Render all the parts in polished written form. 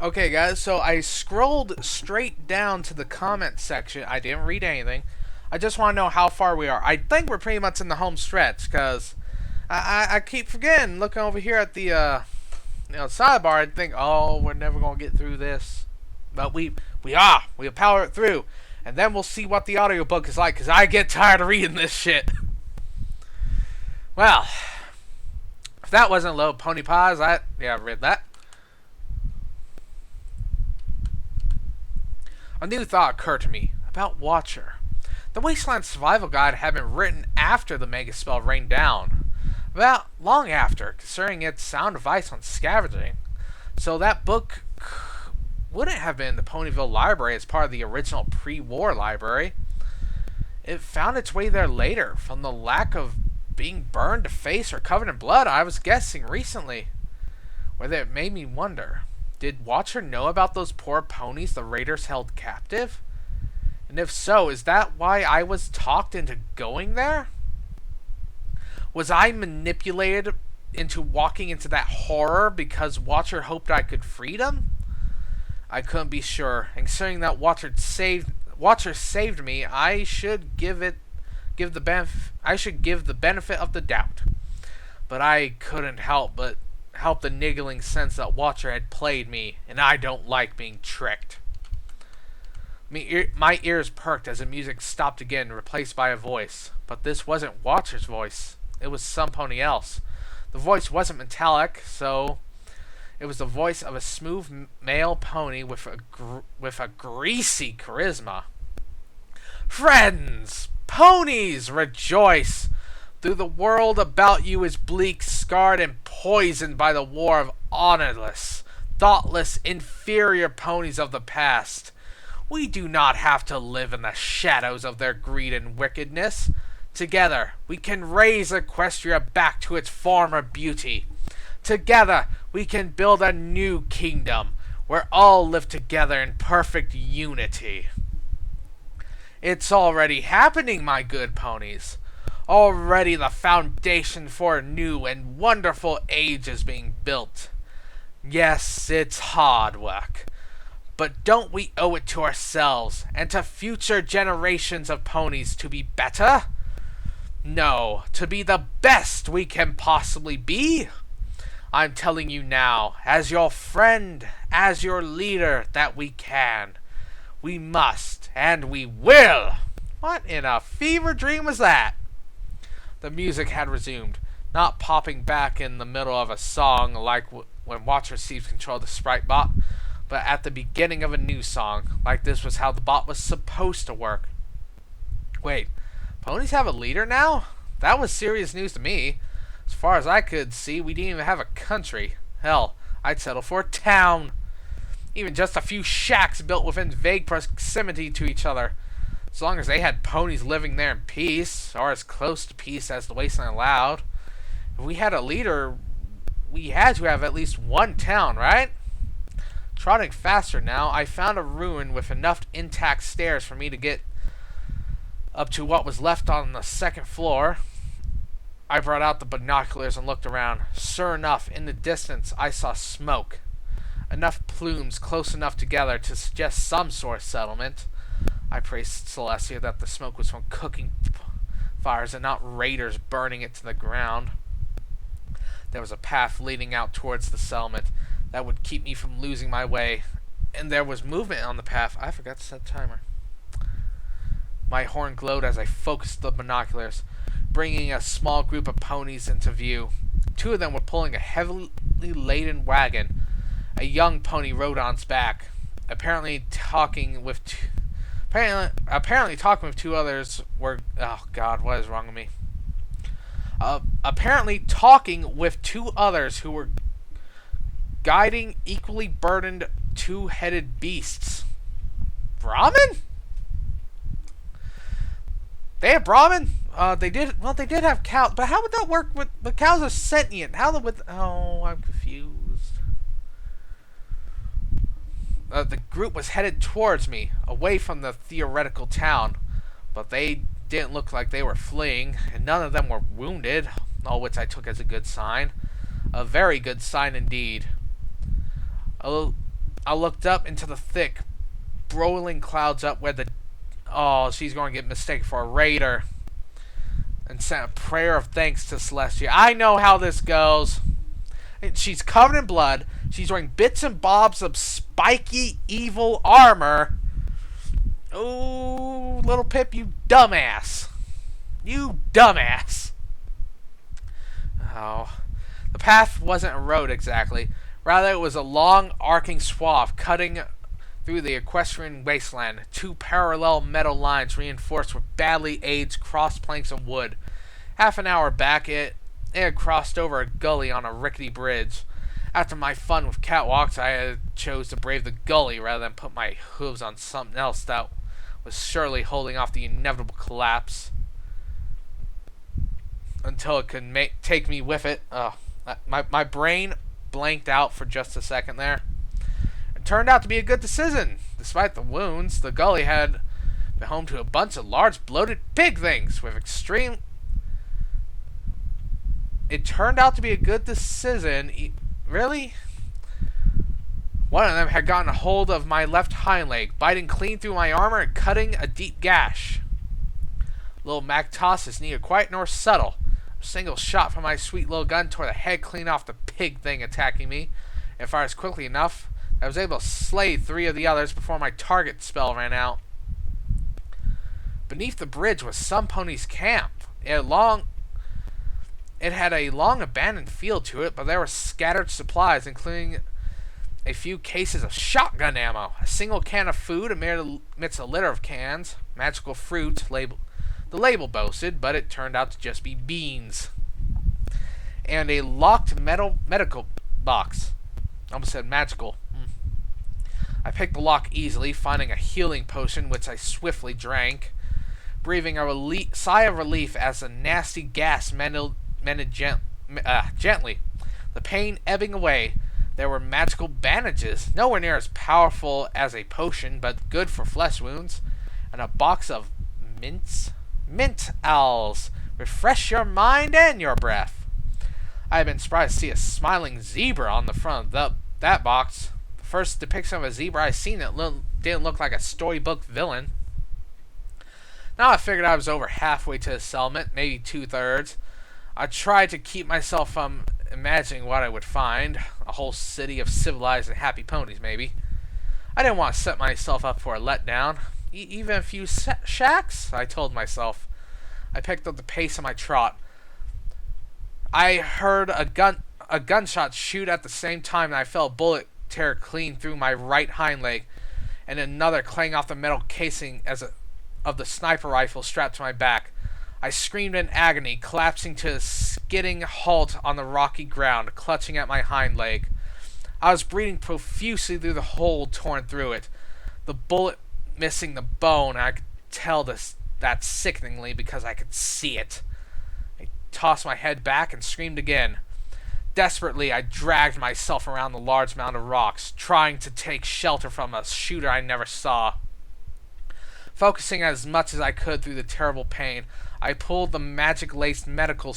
Okay, guys, so I scrolled straight down to the comment section. I didn't read anything. I just want to know how far we are. I think we're pretty much in the home stretch, because I keep forgetting, looking over here at the sidebar, I think, oh, we're never going to get through this. But we'll power it through. And then we'll see what the audiobook is like, because I get tired of reading this shit. Well, if that wasn't low pony pies, I read that. A new thought occurred to me about Watcher. The Wasteland Survival Guide had been written after the mega spell rained down. About long after, concerning its sound advice on scavenging. So that book wouldn't have been in the Ponyville Library as part of the original pre-war library. It found its way there later, from the lack of being burned to face or covered in blood, I was guessing recently. Whether it made me wonder, did Watcher know about those poor ponies the raiders held captive? And if so, is that why I was talked into going there? Was I manipulated into walking into that horror because Watcher hoped I could free them? I couldn't be sure, and considering that Watcher saved me, I should give the benefit of the doubt. But I couldn't help the niggling sense that Watcher had played me, and I don't like being tricked. My ears perked as the music stopped again, replaced by a voice. But this wasn't Watcher's voice. It was some pony else. The voice wasn't metallic, so it was the voice of a smooth male pony with a greasy charisma. Friends! Ponies! Rejoice! Though the world about you is bleak, scarred, and poisoned by the war of honorless, thoughtless, inferior ponies of the past, we do not have to live in the shadows of their greed and wickedness. Together, we can raise Equestria back to its former beauty. Together, we can build a new kingdom, where all live together in perfect unity. It's already happening, my good ponies. Already the foundation for a new and wonderful age is being built. Yes, it's hard work. But don't we owe it to ourselves and to future generations of ponies to be better? No, to be the best we can possibly be. I'm telling you now, as your friend, as your leader, that we can. We must, and we will. What in a fever dream was that? The music had resumed, not popping back in the middle of a song like when Watcher receives control of the sprite bot, but at the beginning of a new song, like this was how the bot was supposed to work. Wait, ponies have a leader now? That was serious news to me. As far as I could see, we didn't even have a country. Hell, I'd settle for a town. Even just a few shacks built within vague proximity to each other. As long as they had ponies living there in peace, or as close to peace as the wasteland allowed. If we had a leader, we had to have at least one town, right? Trotting faster now, I found a ruin with enough intact stairs for me to get up to what was left on the second floor. I brought out the binoculars and looked around. Sure enough, in the distance, I saw smoke. Enough plumes close enough together to suggest some sort of settlement. I praised Celestia that the smoke was from cooking fires and not raiders burning it to the ground. There was a path leading out towards the settlement that would keep me from losing my way, and there was movement on the path. I forgot to set the timer. My horn glowed as I focused the binoculars, bringing a small group of ponies into view. Two of them were pulling a heavily laden wagon. A young pony rode on its back, apparently talking with two others were... Oh, God, what is wrong with me? Apparently talking with two others who were guiding equally burdened two-headed beasts. Brahmin? They have Brahmin? They did have cows, but how would that work with... The cows are sentient. Oh, I'm confused. The group was headed towards me, away from the theoretical town, but they didn't look like they were fleeing, and none of them were wounded, all which I took as a good sign. A very good sign indeed. I looked up into the thick, rolling clouds up where the... Oh, she's going to get mistaken for a raider. And sent a prayer of thanks to Celestia. I know how this goes. She's covered in blood. She's wearing bits and bobs of spiky, evil armor. Oh, little Pip, you dumbass. You dumbass. Oh. The path wasn't a road exactly. Rather, it was a long, arcing swath cutting through the equestrian wasteland. Two parallel metal lines reinforced with badly aged cross planks of wood. Half an hour back, it had crossed over a gully on a rickety bridge. After my fun with catwalks, I had chose to brave the gully rather than put my hooves on something else that was surely holding off the inevitable collapse until it could take me with it. My brain blanked out for just a second there. It turned out to be a good decision. Despite the wounds, the gully had been home to a bunch of large bloated pig things with extreme... It turned out to be a good decision. Really? One of them had gotten a hold of my left hind leg, biting clean through my armor and cutting a deep gash. Little Mac tosses neither quiet nor subtle. A single shot from my sweet little gun tore the head clean off the pig thing attacking me. It fired quickly enough I was able to slay 3 of the others before my target spell ran out. Beneath the bridge was some pony's camp. It had a long abandoned field to it, but there were scattered supplies, including a few cases of shotgun ammo, a single can of food amidst a litter of cans, magical fruit, the label boasted, but it turned out to just be beans, and a locked medical box. I almost said magical. I picked the lock easily, finding a healing potion, which I swiftly drank, breathing a sigh of relief as the nasty gas mended gently. The pain ebbing away. There were magical bandages, nowhere near as powerful as a potion, but good for flesh wounds, and a box of mint owls. Refresh your mind and your breath. I had been surprised to see a smiling zebra on the front of that box. The first depiction of a zebra I seen that didn't look like a storybook villain. Now I figured I was over halfway to the settlement, maybe 2/3. I tried to keep myself from imagining what I would find. A whole city of civilized and happy ponies, maybe. I didn't want to set myself up for a letdown. Even a few shacks, I told myself. I picked up the pace of my trot. I heard a gunshot shoot at the same time, and I felt a bullet tear clean through my right hind leg, and another clang off the metal casing of the sniper rifle strapped to my back. I screamed in agony, collapsing to a skidding halt on the rocky ground, clutching at my hind leg. I was bleeding profusely through the hole torn through it, the bullet missing the bone, and I could tell that sickeningly because I could see it. I tossed my head back and screamed again. Desperately, I dragged myself around the large mound of rocks, trying to take shelter from a shooter I never saw. Focusing as much as I could through the terrible pain, I pulled the magic-laced medical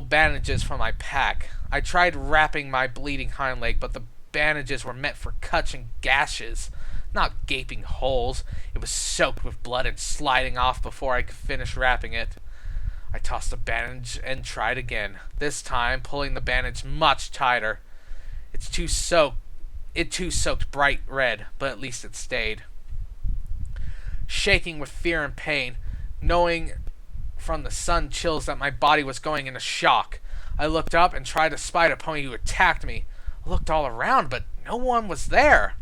bandages from my pack. I tried wrapping my bleeding hind leg, but the bandages were meant for cuts and gashes, not gaping holes. It was soaked with blood and sliding off before I could finish wrapping it. I tossed the bandage and tried again, this time pulling the bandage much tighter. It too soaked bright red, but at least it stayed. Shaking with fear and pain, knowing from the sun chills that my body was going into shock, I looked up and tried to spot a pony who attacked me. I looked all around, but no one was there.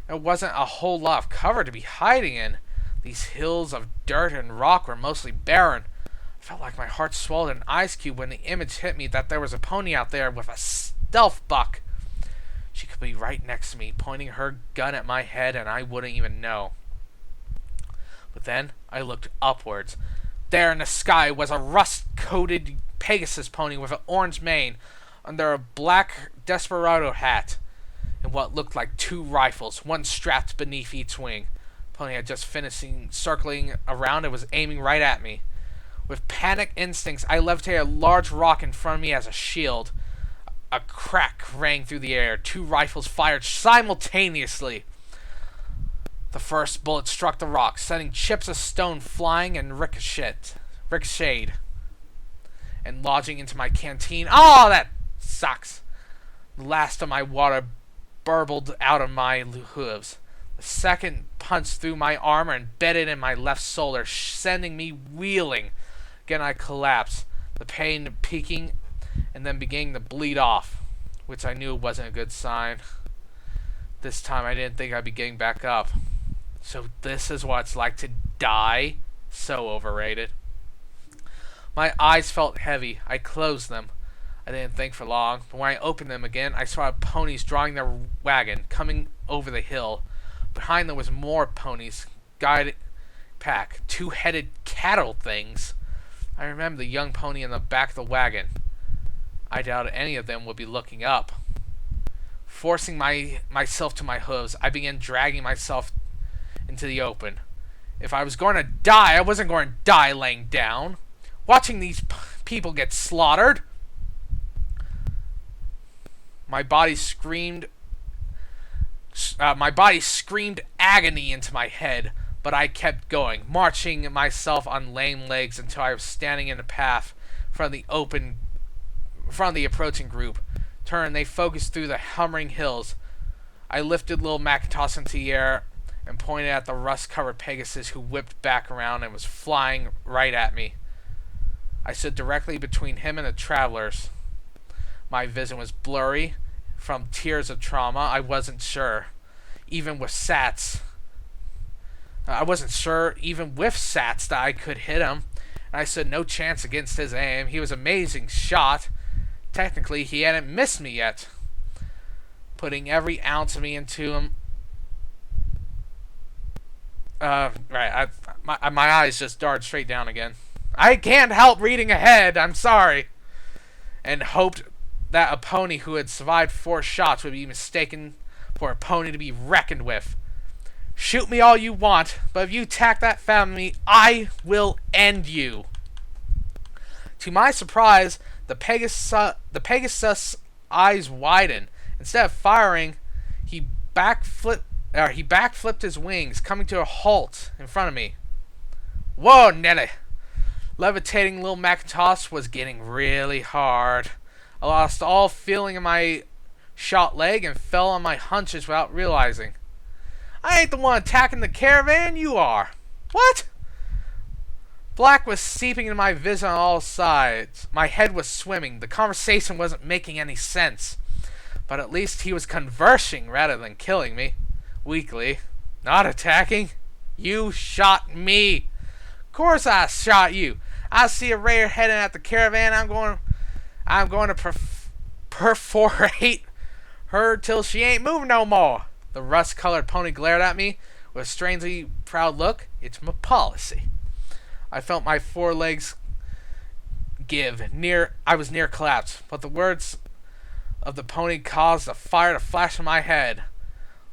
There wasn't a whole lot of cover to be hiding in. These hills of dirt and rock were mostly barren. I felt like my heart swallowed an ice cube when the image hit me that there was a pony out there with a stealth buck. She could be right next to me, pointing her gun at my head, and I wouldn't even know. But then I looked upwards. There in the sky was a rust-coated Pegasus pony with an orange mane under a black desperado hat and what looked like 2 rifles, one strapped beneath each wing. The pony had just finished circling around and was aiming right at me. With panic instincts, I levitated a large rock in front of me as a shield. A crack rang through the air. 2 rifles fired simultaneously. The first bullet struck the rock, sending chips of stone flying and ricocheted, and lodging into my canteen. Oh, that sucks. The last of my water burbled out of my hooves. The second punched through my armor and bedded in my left shoulder, sending me wheeling. Again, I collapsed, the pain peaking and then beginning to bleed off, which I knew wasn't a good sign. This time I didn't think I'd be getting back up. So this is what it's like to die? So overrated. My eyes felt heavy. I closed them. I didn't think for long, but when I opened them again, I saw ponies drawing their wagon, coming over the hill. Behind them was more ponies, guided pack, 2-headed cattle things. I remember the young pony in the back of the wagon. I doubted any of them would be looking up. Forcing myself to my hooves, I began dragging myself into the open. If I was going to die, I wasn't going to die laying down. Watching these people get slaughtered. My body screamed agony into my head, but I kept going, marching myself on lame legs until I was standing in the path from the approaching group. They focused through the humming hills. I lifted little Macintosh into the air and pointed at the rust-covered Pegasus, who whipped back around and was flying right at me. I stood directly between him and the travelers. My vision was blurry from tears of trauma. I wasn't sure, even with SATs. that I could hit him. And I stood no chance against his aim. He was an amazing shot. Technically, he hadn't missed me yet. Putting every ounce of me into him. My eyes just darted straight down again. I can't help reading ahead. I'm sorry. And hoped that a pony who had survived 4 shots would be mistaken for a pony to be reckoned with. Shoot me all you want, but if you attack that family, I will end you. To my surprise, the Pegasus' eyes widened. Instead of firing, he backflipped his wings, coming to a halt in front of me. Whoa, Nelly! Levitating little Macintosh was getting really hard. I lost all feeling in my shot leg and fell on my hunches without realizing. I ain't the one attacking the caravan, you are. What? Black was seeping into my vision on all sides. My head was swimming. The conversation wasn't making any sense. But at least he was conversing rather than killing me. Weakly. Not attacking. You shot me. Of course I shot you. I see a raider heading at the caravan. I'm going to perforate her till she ain't moving no more. The rust-colored pony glared at me with a strangely proud look. It's my policy. I felt my forelegs give. I was near collapse, but the words of the pony caused a fire to flash in my head.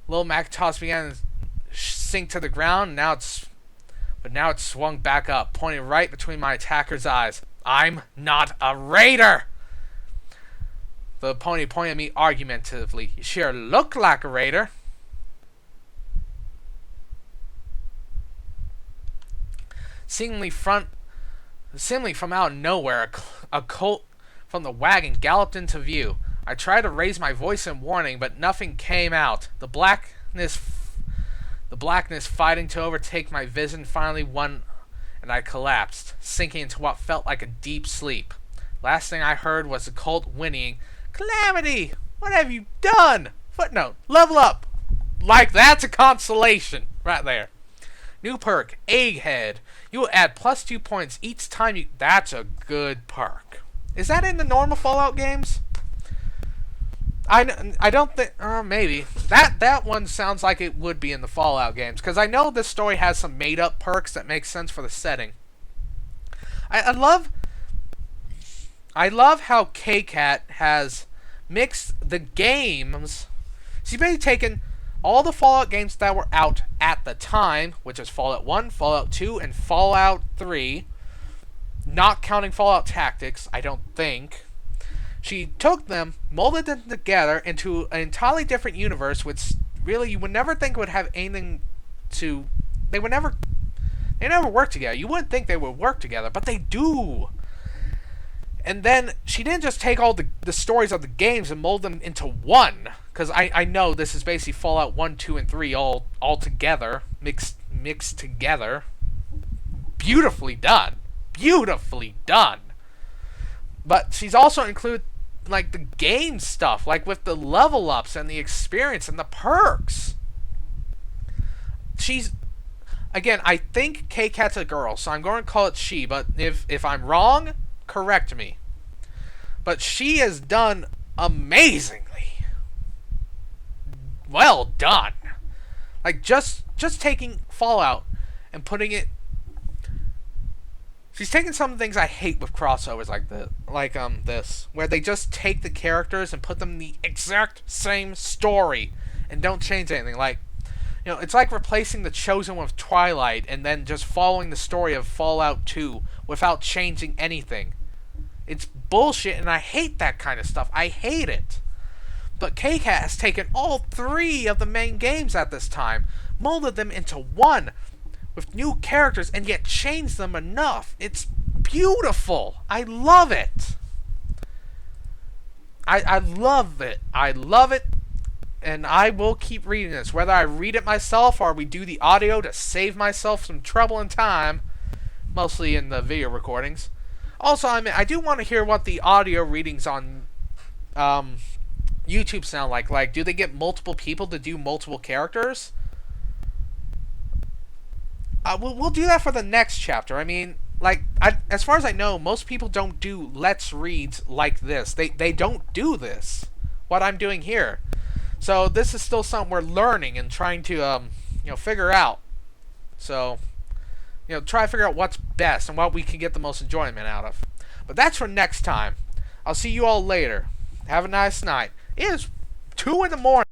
Little Macintosh began to sink to the ground. But now it swung back up, pointing right between my attacker's eyes. I'm not a raider! The pony pointed at me argumentatively. You sure look like a raider. Seemingly from out of nowhere, a colt from the wagon galloped into view. I tried to raise my voice in warning, but nothing came out. The blackness fighting to overtake my vision finally won, and I collapsed, sinking into what felt like a deep sleep. Last thing I heard was the colt whinnying, "Calamity! What have you done?" Footnote, level up. Like, that's a consolation right there. New perk, Egghead. You will add +2 points each time you... That's a good perk. Is that in the normal Fallout games? I don't think... maybe. That one sounds like it would be in the Fallout games. Because I know this story has some made-up perks that make sense for the setting. I love how K-Cat has mixed the games. She's basically taken all the Fallout games that were out at the time, which is Fallout 1, Fallout 2, and Fallout 3, not counting Fallout Tactics, I don't think. She took them, molded them together into an entirely different universe, which really you would never think would have anything to. They never work together. You wouldn't think they would work together, but they do. And then she didn't just take all the stories of the games and mold them into one. Because I know this is basically Fallout 1, 2, and 3 all together, mixed together. Beautifully done. Beautifully done. But she's also included like the game stuff, like with the level ups and the experience and the perks. She's again, I think K-Cat's a girl, so I'm going to call it she, but if I'm wrong, correct me. But she has done amazingly. Well done. Like just taking Fallout and putting it. She's taking some of the things I hate with crossovers like this, where they just take the characters and put them in the exact same story and don't change anything. Like, you know, it's like replacing The Chosen with Twilight and then just following the story of Fallout 2 without changing anything. It's bullshit, and I hate that kind of stuff. I hate it. But K-Cat has taken all 3 of the main games at this time, molded them into one, with new characters, and yet changed them enough. It's beautiful. I love it. I love it. I love it. And I will keep reading this. Whether I read it myself or we do the audio to save myself some trouble and time. Mostly in the video recordings. Also, I do want to hear what the audio readings on YouTube sound like. Like, do they get multiple people to do multiple characters? We'll do that for the next chapter. I mean, like, as far as I know, most people don't do Let's Reads like this. They don't do this, what I'm doing here. So this is still something we're learning and trying to, figure out. So, try to figure out what's best and what we can get the most enjoyment out of. But that's for next time. I'll see you all later. Have a nice night. It is 2 in the morning.